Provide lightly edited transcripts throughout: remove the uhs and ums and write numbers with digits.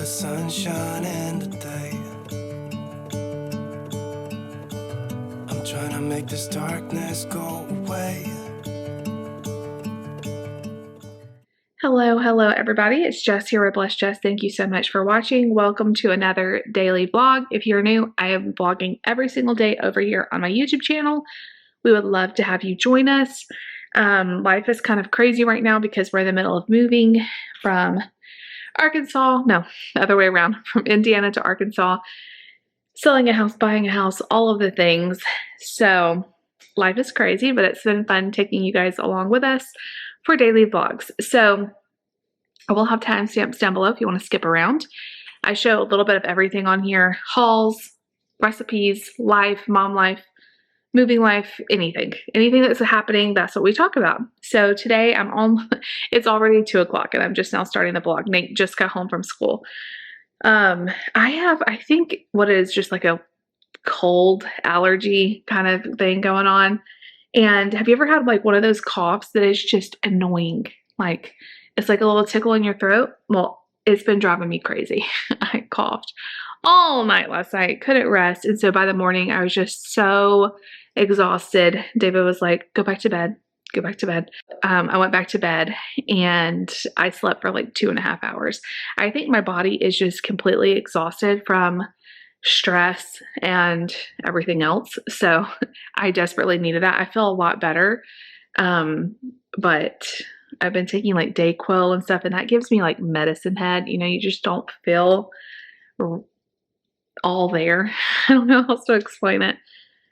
the sunshine in the day. I'm trying to make this darkness go away. Hello everybody. It's Jess here with Bless Jess. Thank you so much for watching. Welcome to another daily vlog. If you're new, I am vlogging every single day over here on my YouTube channel. We would love to have you join us. Life is kind of crazy right now because we're in the middle of moving from Arkansas. No, the other way around, from Indiana to Arkansas. Selling a house, buying a house, all of the things. So life is crazy, but it's been fun taking you guys along with us for daily vlogs. So I will have timestamps down below if you want to skip around. I show a little bit of everything on here: hauls, recipes, life, mom life, moving life, anything that's happening. That's what we talk about. So today it's already 2 o'clock and I'm just now starting the vlog. Nate just got home from school. I think what is just like a cold allergy kind of thing going on. And have you ever had like one of those coughs that is just annoying? Like it's like a little tickle in your throat. Well, it's been driving me crazy. I coughed all night last night, couldn't rest. And so by the morning I was just so exhausted. David was like, go back to bed. Go back to bed. I went back to bed and I slept for like 2.5 hours. I think my body is just completely exhausted from stress and everything else. So I desperately needed that. I feel a lot better. But I've been taking like Dayquil and stuff, and that gives me like medicine head. You know, you just don't feel all there. I don't know how else to explain it.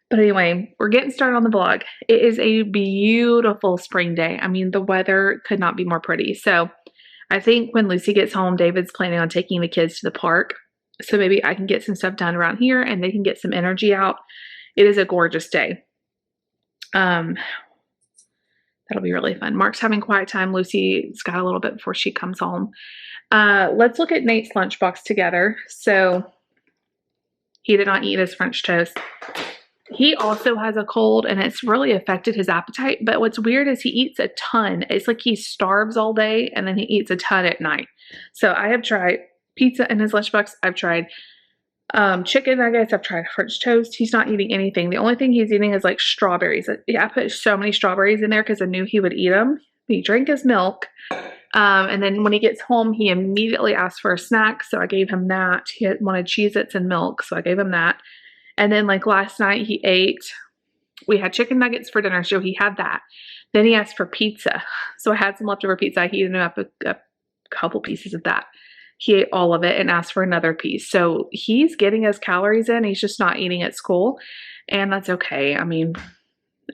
But anyway, we're getting started on the vlog. It is a beautiful spring day. I mean, the weather could not be more pretty. So I think when Lucy gets home, David's planning on taking the kids to the park. So maybe I can get some stuff done around here and they can get some energy out. It is a gorgeous day. That'll be really fun. Mark's having quiet time. Lucy's got a little bit before she comes home. Let's look at Nate's lunchbox together. So he did not eat his French toast. He also has a cold and it's really affected his appetite. But what's weird is he eats a ton. It's like he starves all day and then he eats a ton at night. So I have tried pizza in his lunchbox. I've tried chicken nuggets. I've tried French toast. He's not eating anything. The only thing he's eating is like strawberries. I put so many strawberries in there because I knew he would eat them. He drank his milk. And then when he gets home, he immediately asked for a snack. So I gave him that. He wanted Cheez-Its and milk. So I gave him that. And then like last night we had chicken nuggets for dinner. So he had that. Then he asked for pizza. So I had some leftover pizza. He ended up a couple pieces of that. He ate all of it and asked for another piece. So he's getting his calories in. He's just not eating at school. And that's okay. I mean,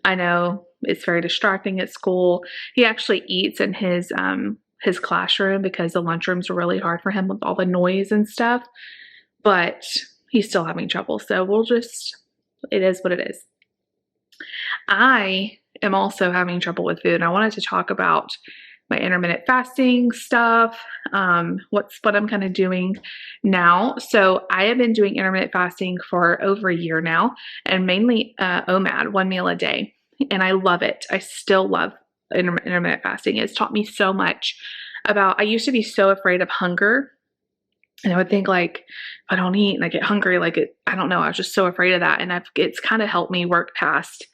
I know it's very distracting at school. He actually eats in his classroom because the lunchrooms are really hard for him with all the noise and stuff. But he's still having trouble. So it is what it is. I am also having trouble with food. And I wanted to talk about my intermittent fasting stuff, what I'm kind of doing now. So I have been doing intermittent fasting for over a year now, and mainly OMAD, 1 meal a day. And I love it. I still love intermittent fasting. It's taught me so much I used to be so afraid of hunger. And I would think like, if I don't eat and I get hungry, I don't know. I was just so afraid of that. And it's kind of helped me work past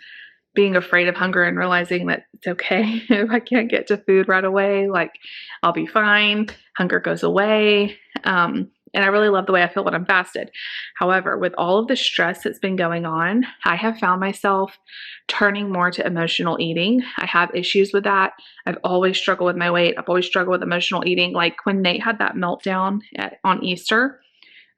being afraid of hunger and realizing that it's okay if I can't get to food right away. Like I'll be fine. Hunger goes away. And I really love the way I feel when I'm fasted. However, with all of the stress that's been going on, I have found myself turning more to emotional eating. I have issues with that. I've always struggled with my weight. I've always struggled with emotional eating. Like when Nate had that meltdown on Easter,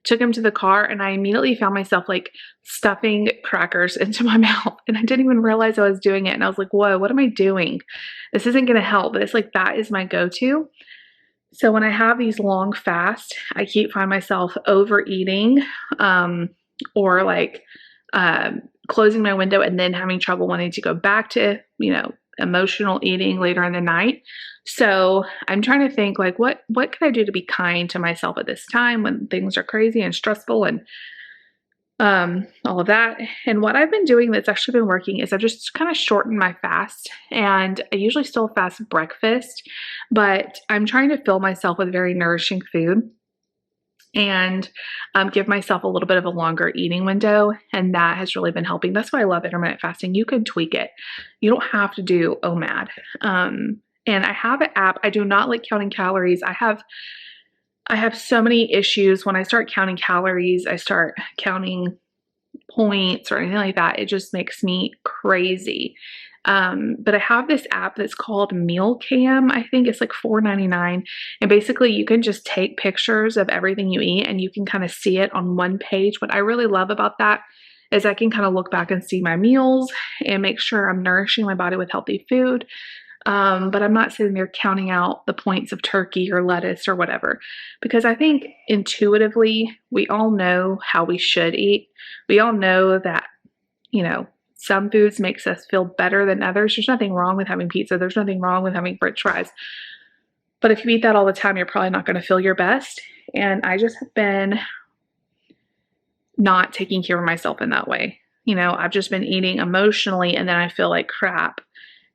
took him to the car and I immediately found myself like stuffing crackers into my mouth and I didn't even realize I was doing it. And I was like, whoa, what am I doing? This isn't going to help. But it's like, that is my go-to. So when I have these long fasts, I find myself overeating, or like, closing my window and then having trouble wanting to go back to, emotional eating later in the night. So I'm trying to think like, what can I do to be kind to myself at this time when things are crazy and stressful and all of that. And what I've been doing that's actually been working is I've just kind of shortened my fast, and I usually still fast breakfast, but I'm trying to fill myself with very nourishing food. and give myself a little bit of a longer eating window. And that has really been helping. That's why I love intermittent fasting. You can tweak it. You don't have to do OMAD. And I have an app. I do not like counting calories. I have so many issues when I start counting calories. I start counting points or anything like that. It just makes me crazy. But I have this app that's called Meal Cam. I think it's like $4.99. And basically you can just take pictures of everything you eat and you can kind of see it on one page. What I really love about that is I can kind of look back and see my meals and make sure I'm nourishing my body with healthy food. But I'm not sitting there counting out the points of turkey or lettuce or whatever, because I think intuitively we all know how we should eat. We all know that, some foods makes us feel better than others. There's nothing wrong with having pizza. There's nothing wrong with having french fries. But if you eat that all the time, you're probably not going to feel your best. And I just have been not taking care of myself in that way. I've just been eating emotionally and then I feel like crap.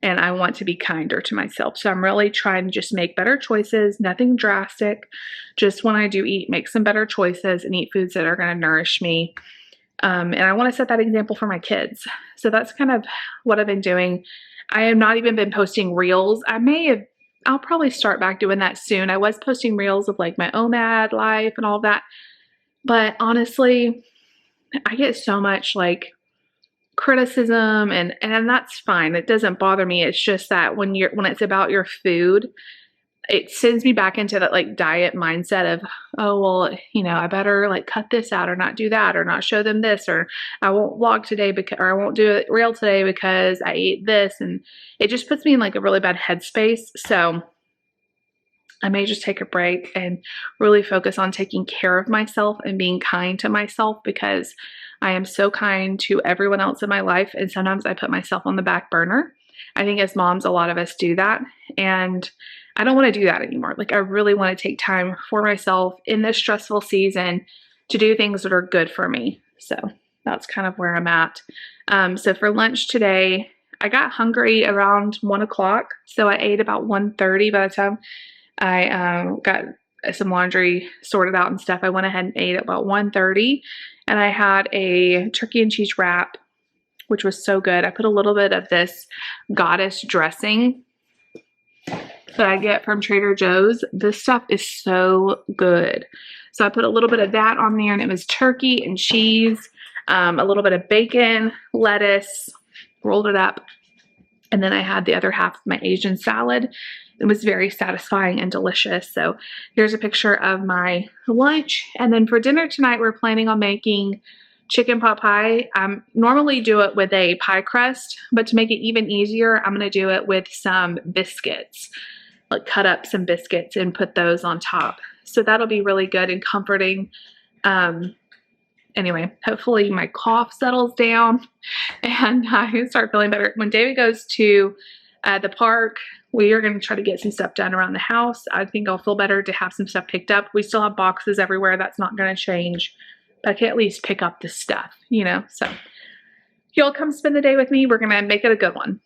And I want to be kinder to myself. So I'm really trying to just make better choices, nothing drastic. Just when I do eat, make some better choices and eat foods that are going to nourish me. And I want to set that example for my kids. So that's kind of what I've been doing. I have not even been posting reels. I'll probably start back doing that soon. I was posting reels of like my OMAD life and all of that. But honestly, I get so much like criticism and that's fine. It doesn't bother me. It's just that when it's about your food, it sends me back into that like diet mindset of, oh, well, I better like cut this out or not do that or not show them this, or I won't vlog today or I won't do it real today because I ate this. And it just puts me in like a really bad headspace. So I may just take a break and really focus on taking care of myself and being kind to myself, because I am so kind to everyone else in my life. And sometimes I put myself on the back burner. I think as moms, a lot of us do that. And I don't want to do that anymore. Like I really want to take time for myself in this stressful season to do things that are good for me. So that's kind of where I'm at. So for lunch today, I got hungry around 1 o'clock. So I ate about 1:30 by the time I got some laundry sorted out and stuff. I went ahead and ate at about 1:30, and I had a turkey and cheese wrap, which was so good. I put a little bit of this goddess dressing that I get from Trader Joe's. This stuff is so good. So I put a little bit of that on there, and it was turkey and cheese, a little bit of bacon, lettuce, rolled it up. And then I had the other half of my Asian salad. It was very satisfying and delicious. So here's a picture of my lunch. And then for dinner tonight, we're planning on making chicken pot pie. Normally do it with a pie crust, but to make it even easier, I'm going to do it with some biscuits. Like cut up some biscuits and put those on top. So that'll be really good and comforting. Anyway, hopefully my cough settles down and I start feeling better. When David goes to the park, we are going to try to get some stuff done around the house. I think I'll feel better to have some stuff picked up. We still have boxes everywhere. That's not going to change, but I can at least pick up the stuff, So if you'll come spend the day with me, we're going to make it a good one.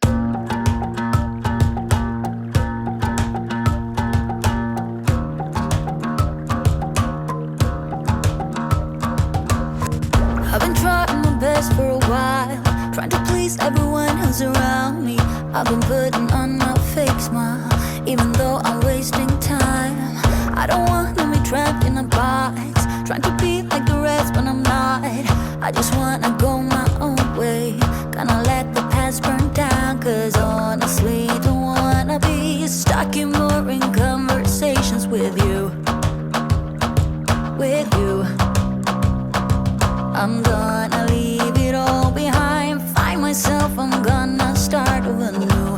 I've been trying my best for a while, trying to please everyone who's around me. I've been putting on my fake smile, even though I'm wasting time. I don't want to be trapped in a box, trying to be like the rest, but I'm not. I just want to go my own way, gonna let the past burn down. Cause honestly, don't wanna be stuck in boring conversations with you. I'm gonna leave it all behind, find myself, I'm gonna start over new.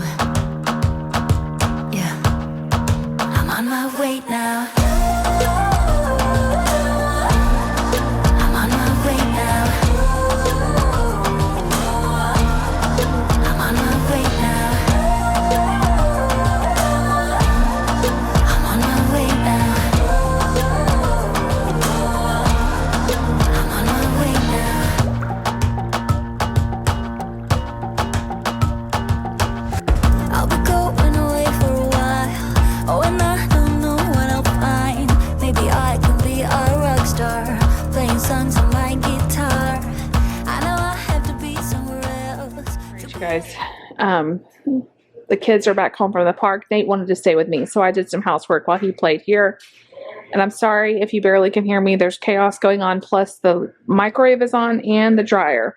guys, the kids are back home from the park. Nate wanted to stay with me, so I did some housework while he played here. And I'm sorry if you barely can hear me. There's chaos going on, plus the microwave is on and the dryer.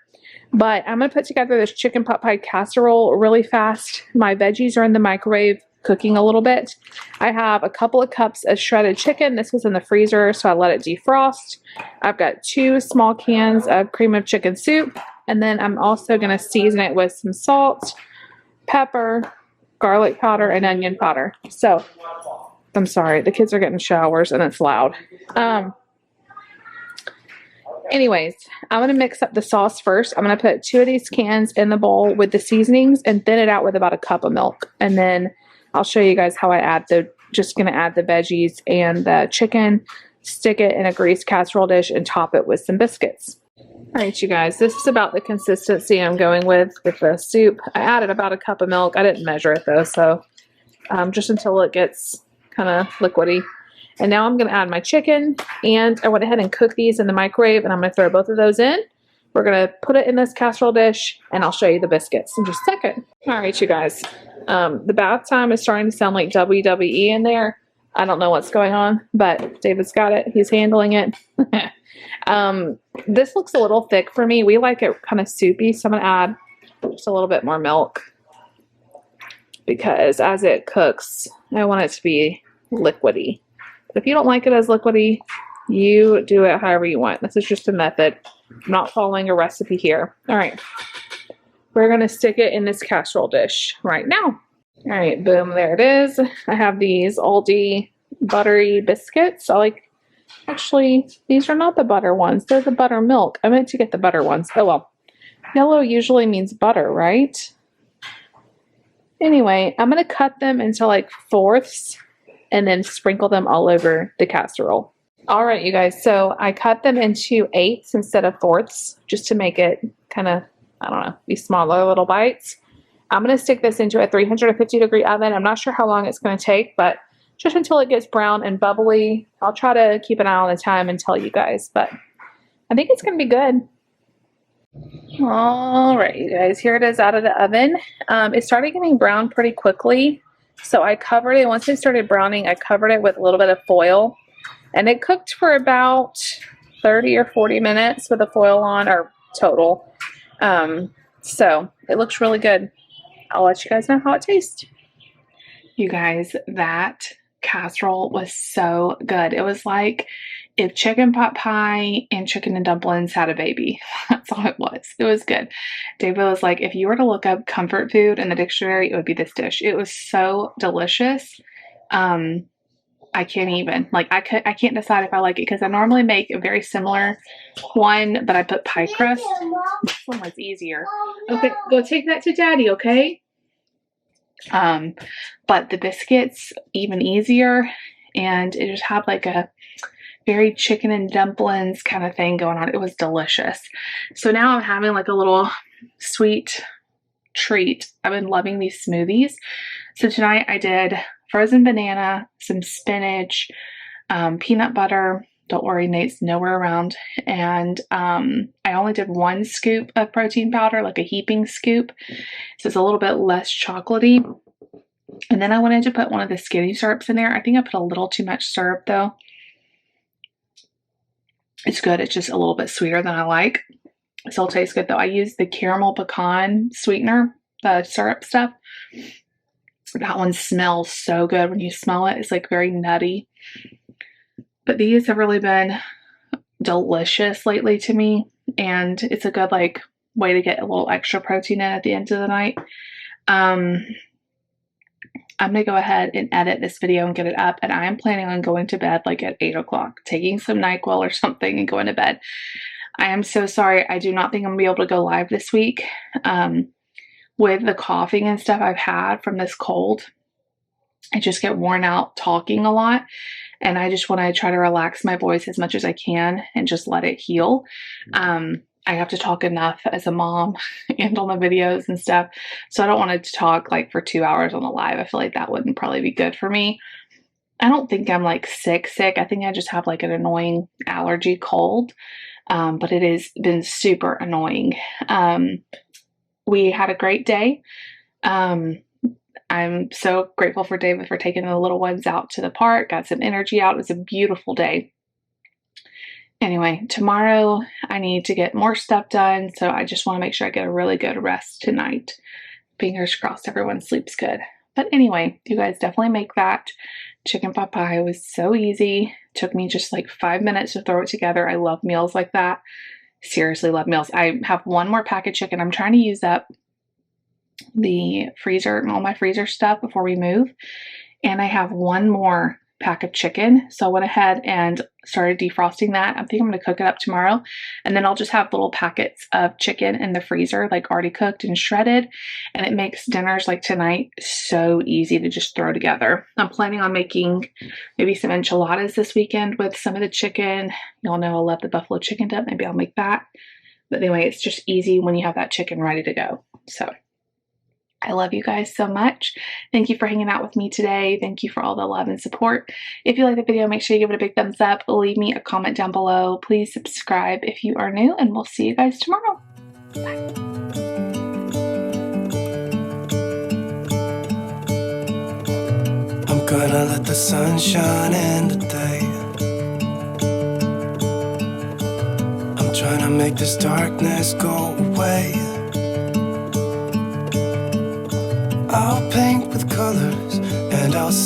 But I'm going to put together this chicken pot pie casserole really fast. My veggies are in the microwave cooking a little bit. I have a couple of cups of shredded chicken. This was in the freezer, so I let it defrost. I've got 2 small cans of cream of chicken soup. And then I'm also going to season it with some salt, pepper, garlic powder, and onion powder. So, I'm sorry, the kids are getting showers and it's loud. Anyways, I'm going to mix up the sauce first. I'm going to put 2 of these cans in the bowl with the seasonings and thin it out with about a cup of milk. And then I'll show you guys how I add just going to add the veggies and the chicken, stick it in a greased casserole dish, and top it with some biscuits. All right, you guys, this is about the consistency I'm going with the soup. I added about a cup of milk. I didn't measure it though, so just until it gets kind of liquidy. And now I'm going to add my chicken, and I went ahead and cooked these in the microwave, and I'm going to throw both of those in. We're going to put it in this casserole dish, and I'll show you the biscuits in just a second. All right, you guys, the bath time is starting to sound like WWE in there. I don't know what's going on, but David's got it. He's handling it. This looks a little thick for me. We like it kind of soupy, so I'm going to add just a little bit more milk because as it cooks, I want it to be liquidy. But if you don't like it as liquidy, you do it however you want. This is just a method. I'm not following a recipe here. All right. We're going to stick it in this casserole dish right now. All right, boom, there it is. I have these Aldi buttery biscuits. Actually, these are not the butter ones. They're the buttermilk. I meant to get the butter ones. Oh, well. Yellow usually means butter, right? Anyway, I'm going to cut them into like fourths and then sprinkle them all over the casserole. All right, you guys. So I cut them into eighths instead of fourths just to make it kind of, I don't know, be smaller little bites. I'm going to stick this into a 350-degree oven. I'm not sure how long it's going to take, but just until it gets brown and bubbly. I'll try to keep an eye on the time and tell you guys, but I think it's going to be good. All right, you guys, here it is out of the oven. It started getting brown pretty quickly, so I covered it. Once it started browning, I covered it with a little bit of foil, and it cooked for about 30 or 40 minutes with the foil on, or total. So it looks really good. I'll let you guys know how it tastes. You guys, that casserole was so good. It was like if chicken pot pie and chicken and dumplings had a baby. That's all it was. It was good. David was like, if you were to look up comfort food in the dictionary, it would be this dish. It was so delicious. I can't even. I can't decide if I like it because I normally make a very similar one, but I put pie crust. This one was easier. Okay, go take that to Daddy, okay? But the biscuits even easier, and it just had like a very chicken and dumplings kind of thing going on. It was delicious. So now I'm having like a little sweet treat. I've been loving these smoothies. So tonight I did frozen banana, some spinach, peanut butter. Don't worry, Nate's nowhere around. And I only did 1 scoop of protein powder, like a heaping scoop. So it's a little bit less chocolatey. And then I wanted to put one of the skinny syrups in there. I think I put a little too much syrup though. It's good. It's just a little bit sweeter than I like. It still tastes good though. I used the caramel pecan sweetener, the syrup stuff. That one smells so good when you smell it. It's like very nutty. But these have really been delicious lately to me. And it's a good way to get a little extra protein in at the end of the night. I'm going to go ahead and edit this video and get it up. And I am planning on going to bed at 8 o'clock, taking some NyQuil or something and going to bed. I am so sorry. I do not think I'm going to be able to go live this week. With the coughing and stuff I've had from this cold, I just get worn out talking a lot. And I just want to try to relax my voice as much as I can and just let it heal. I have to talk enough as a mom and on the videos and stuff. So I don't want to talk for 2 hours on the live. I feel like that wouldn't probably be good for me. I don't think I'm sick. I think I just have an annoying allergy cold. But it has been super annoying. we had a great day. I'm so grateful for David for taking the little ones out to the park, got some energy out. It was a beautiful day. Anyway, tomorrow I need to get more stuff done, so I just want to make sure I get a really good rest tonight. Fingers crossed everyone sleeps good. But anyway, you guys definitely make that. Chicken pot pie was so easy. Took me just like 5 minutes to throw it together. I love meals like that. Seriously love meals. I have one more pack of chicken. I'm trying to use up the freezer, all my freezer stuff before we move. And I have one more pack of chicken. So I went ahead and started defrosting that. I think I'm going to cook it up tomorrow. And then I'll just have little packets of chicken in the freezer, like already cooked and shredded. And it makes dinners like tonight so easy to just throw together. I'm planning on making maybe some enchiladas this weekend with some of the chicken. Y'all know I love the buffalo chicken dip. Maybe I'll make that. But anyway, it's just easy when you have that chicken ready to go. So I love you guys so much. Thank you for hanging out with me today. Thank you for all the love and support. If you like the video, make sure you give it a big thumbs up. Leave me a comment down below. Please subscribe if you are new, and we'll see you guys tomorrow. Bye. I'm gonna let the sun shine in today. I'm trying to make this darkness go away. I'll paint with color